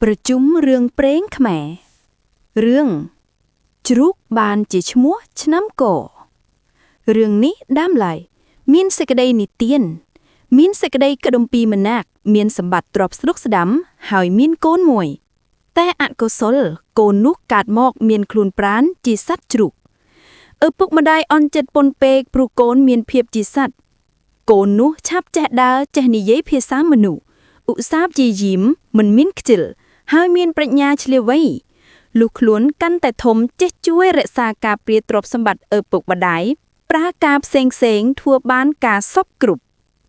ប្រជុំរឿងព្រេងខ្មែររឿងជ្រូកបានជាឈ្មោះឆ្នាំករឿងនេះដើមឡើយមានសេចក្តីនិទានមានសេចក្តីក្ដុំពីរម្នាក់មានសម្បត្តិទ្រព្យស្រុកស្ដាំហើយមានកូនមួយតែអកុសលកូននោះកើតមកមានខ្លួនប្រាណជាសត្វជ្រូកឪពុកម្ដាយអន់ចិត្តពន់ពេកព្រោះកូនមានភាពជាសត្វកូននោះឆាប់ចេះដើរចេះនិយាយភាសាមនុស្សឧស្សាហ៍ជាយាមមិនមានខ្ជិលហើយមានប្រាជ្ញាឆ្លៀវវៃលុះខ្លួនកាន់តែធំចេះជួយរក្សាការពារទ្រព្យសម្បត្តិឪពុកម្ដាយប្រើការផ្សេងធ្វើបានការសពគ្រប់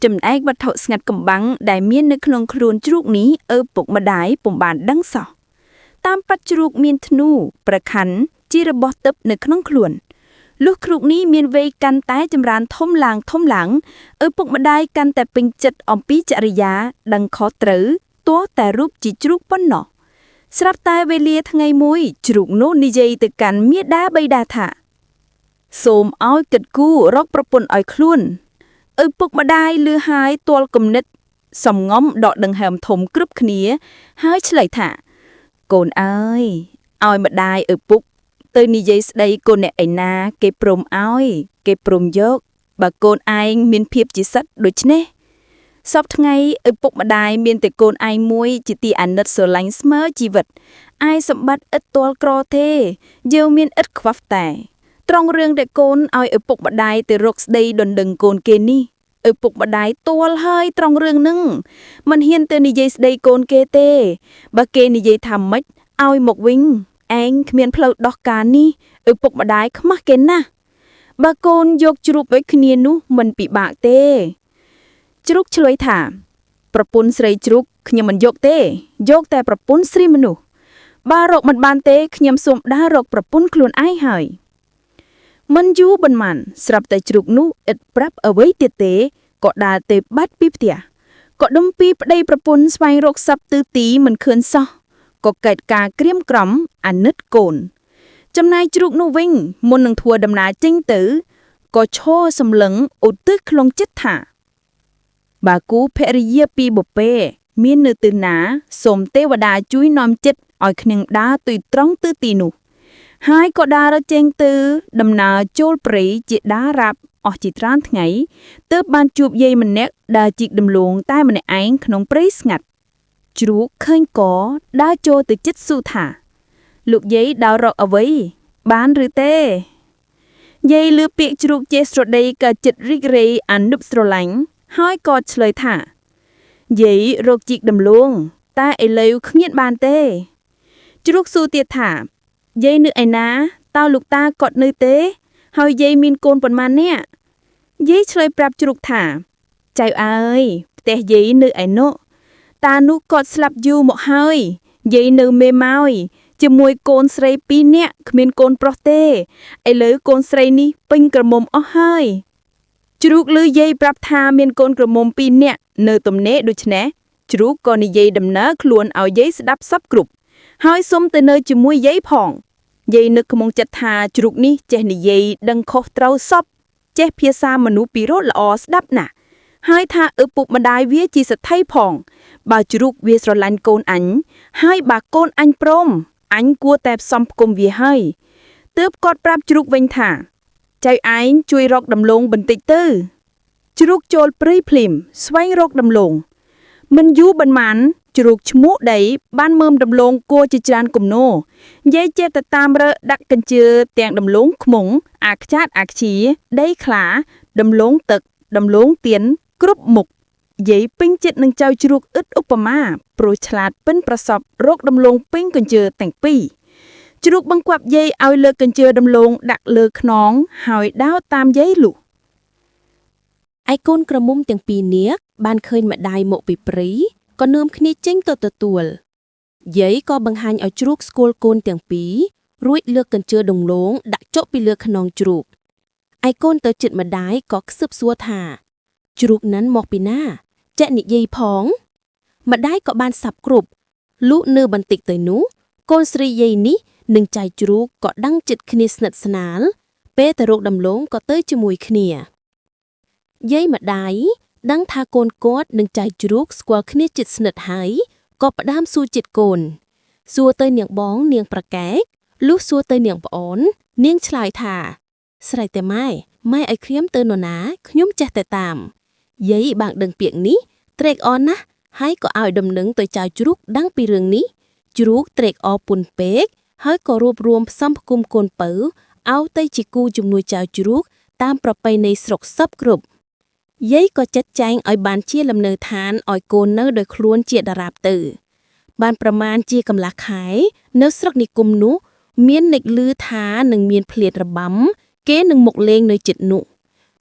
ចំណែកវត្ថុស្ងាត់កំបាំងដែលមាននៅក្នុងខ្លួនជ្រូកនេះឪពុកម្ដាយពុំបានដឹងសោះតាមប៉ាត់ជ្រូកមានធ្នូប្រខ័ណ្ឌជារបស់ទិព្វនៅក្នុងខ្លួនលុះជ្រូកនេះមានវ័យកាន់តែចម្រើនធំឡើងឪពុកម្ដាយកាន់តែពេញចិត្តអំពីចរិយាដឹងខុសត្រូវទាស់តែរូបជាជ្រូកប៉ុណ្ណោះស្រាប់តែវេលាថ្ងៃមួយជ្រូកនោះនិយាយទៅកាន់មាតាបិតាថាសូមឲ្យគិតគូររកប្រពន្ធឲ្យខ្លួនឪពុកម្ដាយឮហើយទាល់គំនិតសំងំដកដង្ហើមធំគ្រប់គ្នាហើយឆ្លើយថាកូនអើយឲ្យម្ដាយឪពុកទៅនិយាយស្ដីកូនអ្នកឯណាគេព្រមឲ្យគេព្រមយកបើកូនឯងមានភាពជាសិទ្ធដូច្នេះសពថ្ងៃឪពុកម្ដាយមានតែកូនឯងមួយជាទីអាណិតស្រឡាញ់ស្មើជីវិតឯសម្បត្តិឥតទាល់ក្រទេយើងមានឥតខ្វះតែត្រង់រឿងដែលកូនឲ្យឪពុកម្ដាយទៅរកស្ដីដណ្ដឹងកូនគេនេះឪពុកម្ដាយទាល់ហើយត្រង់រឿងនឹងមិនហ៊ានទៅនិយាយស្ដីកូនគេទេបើគេនិយាយថាម៉េចឲ្យមកវិញឯងគ្មានផ្លូវដោះការនេះឪពុកម្ដាយខ្មាស់គេណាស់បើកូនយកជ្រូកដូចគ្នានោះមិនពិបាកទេជ្រូកឆ្លើយថាប្រពន្ធស្រីជ្រូកខ្ញុំមិនយកទេយកតែប្រពន្ធស្រីមនុស្សបើរកមិនបានទេខ្ញុំសូមដើររកប្រពន្ធខ្លួនឯងហើយមិនយូរប៉ុន្មានស្រាប់តែជ្រូកនោះឥតប្រាប់អ្វីទៀតទេក៏ដើរទៅបាត់ពីផ្ទះក៏ដុំពីប្តីប្រពន្ធស្វែងរកសັບទិទីមិនឃើញសោះក៏កើតការក្រៀមក្រំអាណិតកូនចំណែកជ្រូកនោះវិញមុននឹងធ្វើដំណើរចេញទៅក៏ឈរសម្លឹងឧទ្ទិសក្នុងចិត្តថាបើគូភរិយាពីបុពេមាននៅទីណាសូមទេវតាជួយនាំចិត្តឲ្យខ្ញុំដើរទៅត្រង់ទិសទីនោះហើយក៏ដើរចេញទៅដំណើរចូលព្រៃជាដើររ៉ាប់អស់ជាច្រើនថ្ងៃទើបបានជួបយាយម្នាក់ដើរជីកដំឡូងតែម្នាក់ឯងក្នុងព្រៃស្ងាត់ជ្រូកឃើញក៏ដើរចូលទៅជិតសួរថាលោកយាយដើររកអ្វីបានឬទេយាយលឺពាក្យជ្រូកចេះស្រដីក៏ចិត្តរីករាយអាណិតស្រឡាញ់ហើយក៏ឆ្លើយថាយាយរកជីកដំឡូងតែឥឡូវគ្មានបានទេជ្រូកសួរទៀតថាយាយនៅឯណាតើលោកតាគាត់នៅទេហើយយាយមានកូនប៉ុន្មាននាក់យាយឆ្លើយប្រាប់ជ្រូកថាចៅអើយផ្ទះយាយនៅឯនោះតានោះគាត់ស្លាប់យូរមកហើយយាយនៅមេម៉ោយជាមួយកូនស្រី2នាក់គ្មានកូនប្រុសទេឥឡូវកូនស្រីនេះពេញក្រមុំអស់ហើយជ្រូកឮយាយប្រាប់ថាមានកូនក្រមុំ2នាក់នៅទំនេរដូច្នេះជ្រូកក៏និយាយដំណើរខ្លួនឲ្យយាយស្ដាប់សពគ្រប់ហើយសុំទៅនៅជាមួយយាយផងយាយនឹកក្នុងចិត្តថាជ្រូកនេះចេះនិយាយដឹងខុសត្រូវសពចេះភាសាមនុស្សពីរោះល្អស្ដាប់ណាស់ហើយថាឪពុកម្ដាយវាជាសទ្ធិផងបើជ្រូកវាស្រឡាញ់កូនអញហើយបើកូនអញព្រមអញគួរតែផ្សំផ្គុំវាហើយទើបគាត់ប្រាប់ជ្រូកវិញថាចៅឯងជួយរកដំឡូងបន្តិចទៅជ្រូកចូលព្រៃភ្លាមស្វែងរកដំឡូងមិនយូរប៉ុន្មានជ្រូកឈ្មោះដីបានមើមដំឡូងគួរជាច្រើនគំនោយាយចេះតែតាមរើដាក់កញ្ជើទាំងដំឡូងខ្មុងអាខ្ចាតអាខ្ជាដីខ្លាដំឡូងទឹកដំឡូងទៀនគ្រប់មុខយាយពេញចិត្តនឹងចៅជ្រូកឥតឧបមាព្រោះឆ្លាតប៉ិនប្រសពរកដំឡូងពេញកញ្ជើទាំងពីរជ្រូកបង្គាប់យាយឲ្យលើកកញ្ជើដំឡូងដាក់លើខ្នងហើយដើរតាមយាយលុះឯកូនក្រមុំទាំងពីរនាក់បានឃើញម្ដាយមកពីព្រៃក៏នាំគ្នាចេញទៅទទួលយាយក៏បង្ហាញឲ្យជ្រូកស្គាល់កូនទាំងពីររួចលើកកញ្ជើដំឡូងដាក់ចុះពីលើខ្នងជ្រូកឯកូនទៅជិតម្ដាយក៏ខ្សឹបសួរថាជ្រូកนั้นមកពីណាចេះនិយាយផងម្ដាយក៏បានសាប់គ្រប់លុះនៅបន្តិចទៅនោះកូនស្រីយាយនេះនិងចៅជ្រូកក៏ដឹងចិត្តគ្នាស្និទ្ធស្នាលពេលទៅរកដំឡូងក៏ទៅជាមួយគ្នាយាយម្ដាយដឹងថាកូនគាត់និងចៅជ្រូកស្គាល់គ្នាជិតស្និទ្ធហើយ ក៏ផ្ដាំសួរចិត្តកូនសួរទៅនាងបងនាងប្រកែកលុះសួរទៅនាងប្អូននាងឆ្លើយថាស្រេចតែម៉ែឲ្យខ្ញុំទៅនរណាខ្ញុំចេះតែតាមយាយបាងដឹងពាក្យនេះត្រេកអរណាស់ហើយក៏ឲ្យដំណឹងទៅចៅជ្រូកដឹងពីរឿងនេះជ្រូកត្រេកអរពុនពេកហើយក៏រួបរวมផ្សំផ្គុំកូនពៅឲ្យទៅជាគូជំនួយចៅជ្រូកតាមប្រពៃណីស្រុកសពគ្រប់យាយក៏ចាត់ចែងឲ្យបានជាលំនៅឋានឲ្យកូននៅដោយខ្លួនជាដរាបទៅបានប្រមាណជាកន្លះខែនៅស្រុកនិគមនោះមាននិចលឺថានឹងមានភ្លៀតរបាំគេនឹងមកលេងនៅជិតនោះ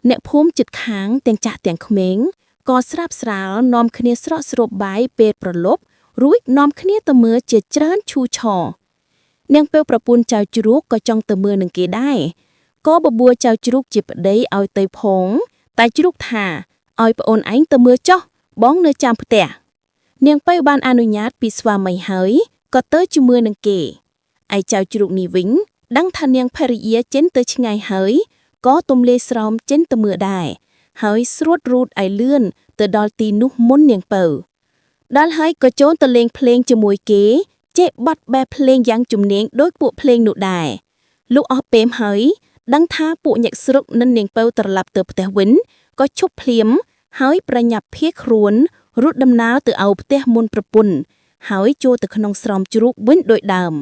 អ្នកភូមិជិតខាងទាំងចាស់ទាំងក្មេងក៏ស្រាប់ស្រាលនាំគ្នាស្រក់ស្រូបបាយពេលប្រលប់រួចនាំគ្នាទៅមើលជាច្រើនឈូឆរនាងពេលប្រពន្ធចៅជ្រូកក៏ចង់ទៅមើលនឹងគេដែរក៏បបួលចៅជ្រូកជាប្តីឲ្យទៅផងតែជ្រូកថាឲ្យប្អូនឯងទៅមើលចុះបងនៅចាំផ្ទះនាងពៅបានអនុញ្ញាតពីស្វាមីហើយក៏ទៅជាមួយនឹងគេឯចៅជ្រូកនេះវិញដឹងថានាងភរិយាចេញទៅឆ្ងាយហើយក៏ទំលាយស្រោមចេញទៅមើលដែរហើយស្រួតរូតឲ្យលឿនទៅដល់ទីនោះមុននាងពៅដល់ហើយក៏ចូលទៅលេងភ្លេងជាមួយគេចេះបាត់បែបភ្លេងយ៉ាងជំនាញដោយពួកភ្លេងនោះដែរលុះអស់ពេលហើយដឹងថាពួកញាក់ស្រុកនិងនាងពៅត្រឡប់ទៅផ្ទះវិញក៏ឈប់ភ្លាមហើយប្រញាប់ភៀសខ្លួនរត់ដំណើរទៅឲ្យផ្ទះមុនប្រពន្ធហើយចូលទៅក្នុងស្រោមជ្រូកវិញដូចដើម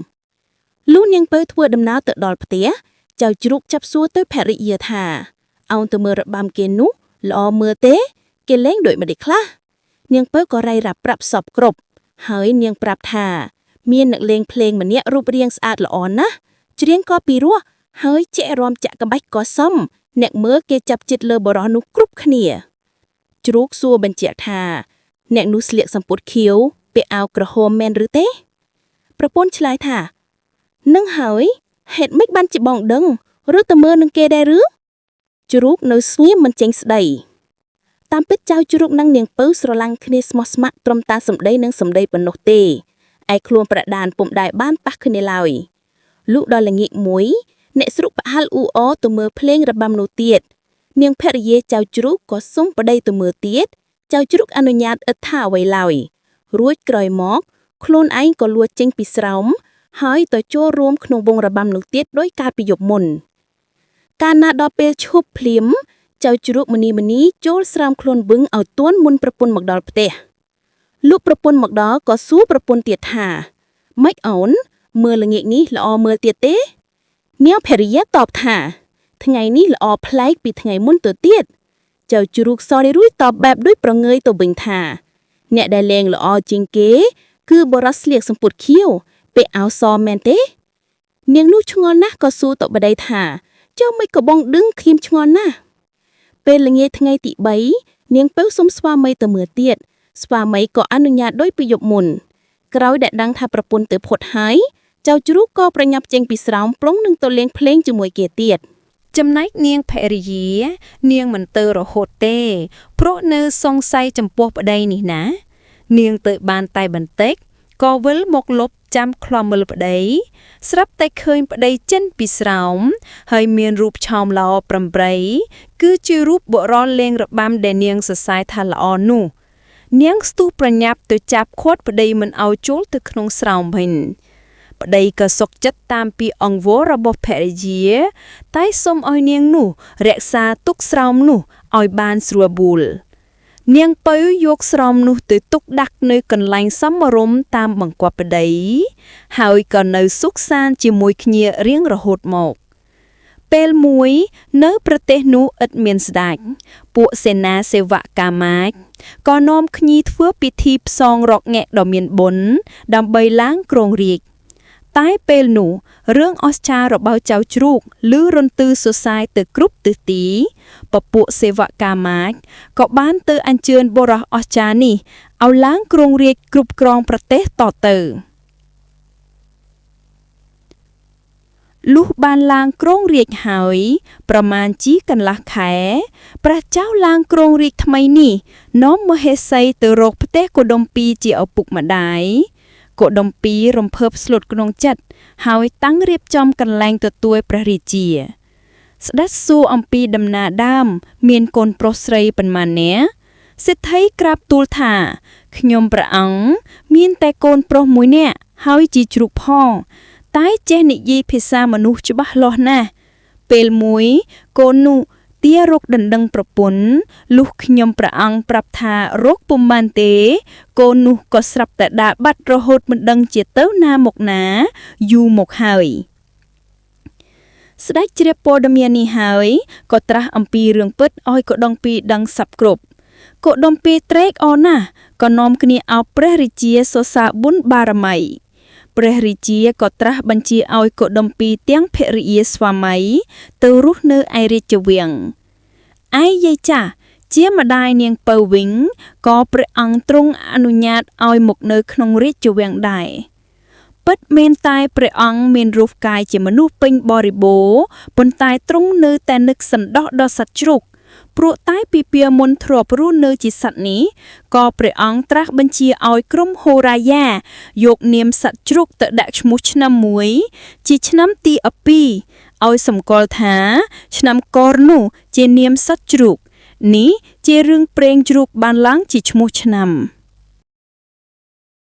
លុះនាងពៅធ្វើដំណើរទៅដល់ផ្ទះចៅជ្រូកចាប់សួរទៅភរិយាថាអោនទៅមើលរបាំគេនោះល្អមើលទេគេលេងដូចម្ដេចខ្លះនាងពៅក៏រៃរ៉ាប់ប្រាប់សពគ្រប់ហើយនាងប្រាប់ថាមានអ្នកលេងភ្លេងម្នាក់រូបរាងស្អាតល្អណាស់ច្រៀងក៏ពីរោះហើយជាក់រាំចាក់ក្បាច់ក៏សមអ្នកមើលគេចាប់ចិត្តលើបរោះនោះគ្រប់គ្នាជ្រូកសួរបញ្ជាក់ថាអ្នកនោះស្លៀកសំពត់ខៀវពាក់អាវក្រហមមែនឬទេប្រពន្ធឆ្លើយថានឹងហើយហេតុម៉េចបានជាបងដឹងឬទៅមើលនឹងគេដែរឬជ្រូកនៅស្ងៀមមិនចេញស្ដីតាមពិតចៅជ្រូកនិងនាងពៅស្រឡាញ់គ្នាស្មោះស្ម័គ្រត្រឹមតែសម្ដីនិងសម្ដីប៉ុណ្ណោះទេឯខ្លួនប្រដានពុំដែលបានប៉ះគ្នាឡើយលុះដល់ល្ងាចមួយអ្នកស្រុកផ្អើលអ៊ូអទៅមើលភ្លេងរបាំនោះទៀតនាងភរិយាចៅជ្រូកក៏សុំប្តីទៅមើលទៀតចៅជ្រូកអនុញ្ញាតឥតថាអ្វីឡើយរួចក្រោយមកខ្លួនឯងក៏លួចចេញពីស្រោមហើយទៅចូលរួមក្នុងវង់របាំនោះទៀតដោយកាលពីយប់មុនកាលណាដល់ពេលឈប់ភ្លាមចៅជ្រូកម្នីចូលស្រោមខ្លួនវឹងឲ្យទាន់មុនប្រពន្ធមកដល់ផ្ទះលុះប្រពន្ធមកដល់ក៏សួរប្រពន្ធទៀតថាម៉េចអូនមើលល្ងាចនេះល្អមើលទៀតទេនាងភរិយាតបថាថ្ងៃនេះល្អប្លែកពីថ្ងៃមុនទៅទៀតចៅជ្រូកសរីរួយតបបែបដូចប្រងើយទៅវិញថាអ្នកដែលលេងល្អជាងគេគឺបរិសស្លៀកសំពត់ខៀវពាក់អាវសមែនទេនាងនោះឆ្ងល់ណាស់ក៏សួរទៅប្តីថាចុះមិនក៏បងដឹងខ្ញុំឆ្ងល់ណាស់ពេលល្ងាចថ្ងៃទី3នាងពៅសុំស្វាមីទៅមើលទៀតស្វាមីក៏អនុញ្ញាតដោយពីយប់មុនក្រោយដែលដឹងថាប្រពន្ធទៅផុតហើយចៅជ្រូកក៏ប្រញាប់ចេញពីស្រោមប្លង់នឹងទៅលេងភ្លេងជាមួយគេទៀតចំណែកនាងភរិយានាងមិនទៅរហូតទេព្រោះនៅសង្ស័យចំពោះប្តីនេះណានាងទៅបានតែបន្តិចក៏វិលមកលុបចាំខ្លំមើលប្តីស្រាប់តែឃើញប្តីចិនពីស្រោមហើយមានរូបឆោមល្អប្រំប្រៃគឺជារូបបុរសលេងរបាំដែលនាងសរសើរថាល្អនោះនាងស្ទុះប្រញាប់ទៅចាប់ឃាត់ប្តីមិនឲ្យចូលទៅក្នុងស្រោមវិញប្តីក៏សុខចិត្តតាមពីអង្វររបស់ភរិយាតែសុំឲ្យនាងនោះរក្សាទុកស្រោមនោះឲ្យបានស្រួលបួលនាងពៅយកស្រោមនោះទៅទុកដាក់នៅកន្លែងសមរម្យតាមបង្គាប់ប្តីហើយក៏នៅសុខសាន្តជាមួយគ្នារៀងរហូតមកពេលមួយនៅប្រទេសនោះឥតមានស្ដេចពួកសេនាសេវកាមាចក៏នាំគ្នាធ្វើពិធីផ្សងរកងាក់ដ៏មានបុណ្យដើម្បីឡើងគ្រងរាជ្យតែពេលនោះរឿងអស្ចារ្យរបស់ចៅជ្រូកឮរន្ទឺសរសើរទៅគ្រប់ទិសទីពពួកសេវកាមាចក៏បានទៅអញ្ជើញបុរសអស្ចារ្យនេះឲ្យឡើងគ្រងរាជ្យគ្រប់គ្រងប្រទេសតទៅលុះបានឡើងគ្រងរាជ្យហើយប្រមាណជាកន្លះខែព្រះចៅឡើងគ្រងរាជ្យថ្មីនេះនាំមហេសីទៅរកផ្ទះកុដុម្ពីជាឪពុកម្ដាយកុដុម្ពីរំភើបស្លុតក្នុងចិត្តហើយតាំងរៀបចំកន្លែងទទួលព្រះរាជាស្ដេចសួរអំពីដំណើរដើមមានកូនប្រុសស្រីប៉ុន្មាននាក់សេដ្ឋីក្រាបទូលថា ខ្ញុំព្រះអង្គមានតែកូនប្រុសមួយនាក់ហើយជាជ្រូកផងតែចេះនិយាយភាសាមនុស្សច្បាស់លាស់ណាស់ពេលមួយកូននោះទារកដណ្ដឹងប្រពន្ធលុះខ្ញុំព្រះអង្គប្រាប់ថារកពុំបានទេកូននោះក៏ស្រាប់តែដើរបាត់រហូតមិនដឹងជាទៅណាមកណាយូរមកហើយស្ដេចជ្រាបព័ត៌មាននេះហើយក៏ត្រាស់អំពីរឿងពិតឲ្យកុដុម្ពីកដឹងសព្វគ្រប់កុដុម្ពីកត្រេកអរណាស់ក៏នាំគ្នាអោបព្រះរាជាសរសើរបុណ្យបារមីព្រះរាជាក៏ត្រាស់បញ្ជាឲ្យកុដុម្ពីកទាំងភរិយាស្វាមីទៅរស់នៅឯរាជវាំងឯយាយចាស់ជាម្ដាយនាងពៅវិញក៏ព្រះអង្គទ្រង់អនុញ្ញាតឲ្យមកនៅក្នុងរាជវាំងដែរពិតមែនតែព្រះអង្គមានរូបកាយជាមនុស្សពេញបរិបូរណ៍ប៉ុន្តែទ្រង់នៅតែនឹកសន្តោសដល់សត្វជ្រូកព្រោះតែពីពៀមុនធ្លាប់រស់នៅជាសត្វនេះក៏ព្រះអង្គត្រាស់បញ្ជាឲ្យក្រុមហូរាយាយកនាមសត្វជ្រូកទៅដាក់ឈ្មោះឆ្នាំមួយជាឆ្នាំទី12ឲ្យសម្គាល់ថាឆ្នាំកុរនោះជានាមសត្វជ្រូកនេះជារឿងព្រេងជ្រូកបានឡើងជាឈ្មោះឆ្នាំ